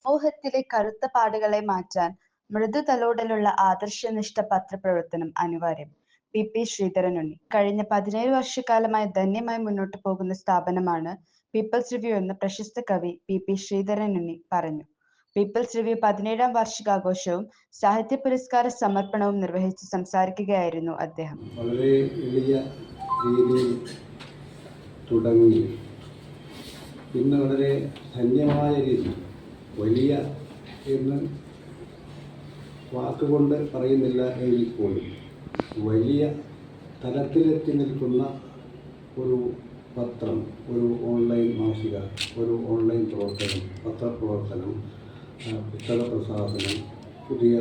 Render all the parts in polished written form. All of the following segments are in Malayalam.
സമൂഹത്തിലെ കറുത്ത പാടുകളെ മാറ്റാൻ മൃദുതലോടലുള്ള ആദർശനിഷ്ഠ പത്രപ്രവർത്തനം അനിവാര്യം. പി ശ്രീധരനുണ്ണി. കഴിഞ്ഞ 17 വർഷക്കാലമായി ധന്യമായി മുന്നോട്ടു പോകുന്ന സ്ഥാപനമാണ് പീപ്പിൾസ് റിവ്യൂ എന്ന് പ്രശസ്ത കവി പി ശ്രീധരനുണ്ണി പറഞ്ഞു. പീപ്പിൾസ് റിവ്യൂ 17ാം വാർഷികാഘോഷവും സാഹിത്യ പുരസ്കാര സമർപ്പണവും നിർവഹിച്ച് സംസാരിക്കുകയായിരുന്നു അദ്ദേഹം. വളരെ എളിയ രീതിയിൽ തുടങ്ങി ഇന്ന് വളരെ ധന്യമായ രീതി, വലിയ എന്ന് വാക്കുകൊണ്ട് പറയുന്നില്ല എങ്കിൽ പോലും വലിയ തലത്തിലെത്തി നിൽക്കുന്ന ഒരു പത്രം, ഒരു ഓൺലൈൻ മാസിക, ഒരു ഓൺലൈൻ പ്രവർത്തനം, പത്രപ്രവർത്തനം, പുസ്തക പ്രസാധനം, പുതിയ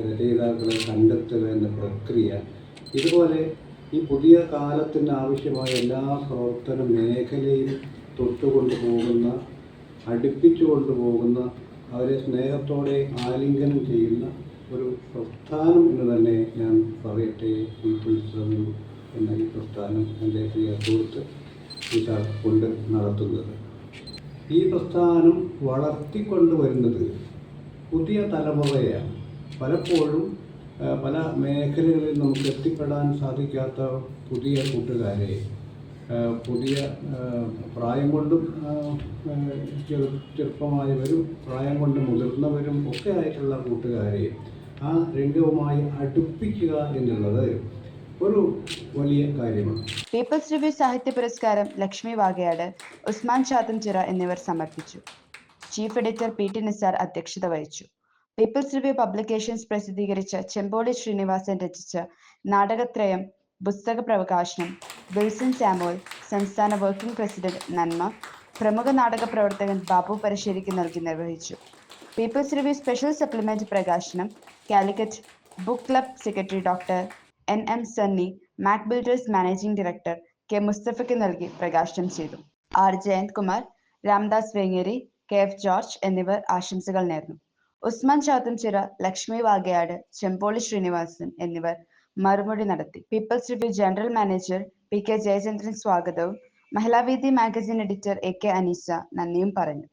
രചയിതാക്കളെ കണ്ടെത്തുക എന്ന പ്രക്രിയ, ഇതുപോലെ ഈ പുതിയ കാലത്തിന് ആവശ്യമായ എല്ലാ പ്രവർത്തന മേഖലയും തൊട്ടുകൊണ്ടുപോകുന്ന, അടുപ്പിച്ചു കൊണ്ടുപോകുന്ന, അവരെ സ്നേഹത്തോടെ ആലിംഗനം ചെയ്യുന്ന ഒരു പ്രസ്ഥാനം എന്ന് തന്നെ ഞാൻ പറയട്ടെ. പീപ്പിൾസ് റിവ്യൂ എന്ന ഈ പ്രസ്ഥാനം എൻ്റെ പ്രിയ സുഹൃത്ത് വിശാഖ് കൊണ്ട് നടത്തുന്നത്. ഈ പ്രസ്ഥാനം വളർത്തിക്കൊണ്ടുവരുന്നത് പുതിയ തലമുറയാണ്. പലപ്പോഴും പല മേഖലകളിൽ നമുക്ക് എത്തിപ്പെടാൻ സാധിക്കാത്ത പുതിയ കൂട്ടുകാരെ, പുതിയ പ്രായം കൊണ്ടും ചെറുപ്പമായവരും പ്രായം കൊണ്ട് മുതിർന്നവരും ഒക്കെ ആയിട്ടുള്ള കൂട്ടുകാരെ ആ രംഗവുമായി അടുപ്പിക്കുക എന്നുള്ളത് ഒരു വലിയ കാര്യമാണ്. പീപ്പിൾസ് റിവ്യൂ സാഹിത്യ പുരസ്കാരം ലക്ഷ്മി വാകയാട്, ഉസ്മാൻ ചാത്തൻചിറ എന്നിവർ സമർപ്പിച്ചു. ചീഫ് എഡിറ്റർ ടി നിസാർ അധ്യക്ഷത വഹിച്ചു. പീപ്പിൾസ് റിവ്യൂ പബ്ലിക്കേഷൻസ് പ്രസിദ്ധീകരിച്ച ചെമ്പോളി ശ്രീനിവാസൻ രചിച്ച നാടകത്രയം പുസ്തക പ്രകാശനം വിൽസൺ സാമുവൽ, സംസ്ഥാന വർക്കിംഗ് പ്രസിഡന്റ് നന്മ, പ്രമുഖ നാടക പ്രവർത്തകൻ ബാബു പരശ്ശേരിക്ക് നൽകി നിർവഹിച്ചു. പീപ്പിൾസ് റിവ്യൂ സ്പെഷ്യൽ സപ്ലിമെന്റ് പ്രകാശനം Calicut book club secretary doctor NM Sunny, Mac builders managing director K മുസ്തഫയ്ക്ക് നൽകി പ്രകാശനം ചെയ്തു. R Jayanthkumar, Ramdas Vengeri, KF George എന്നിവർ ആശംസകൾ നേർന്നു. ഉസ്മാൻ ചാത്തൻചിറ, ലക്ഷ്മി വാകയാട്, ചെമ്പോളി ശ്രീനിവാസൻ എന്നിവർ മറുമൊഴി നടത്തി. People's review general manager PK Jayachandran സ്വാഗതവും Mahilavedi magazine editor AK Aneesa നന്ദിയും പറഞ്ഞു.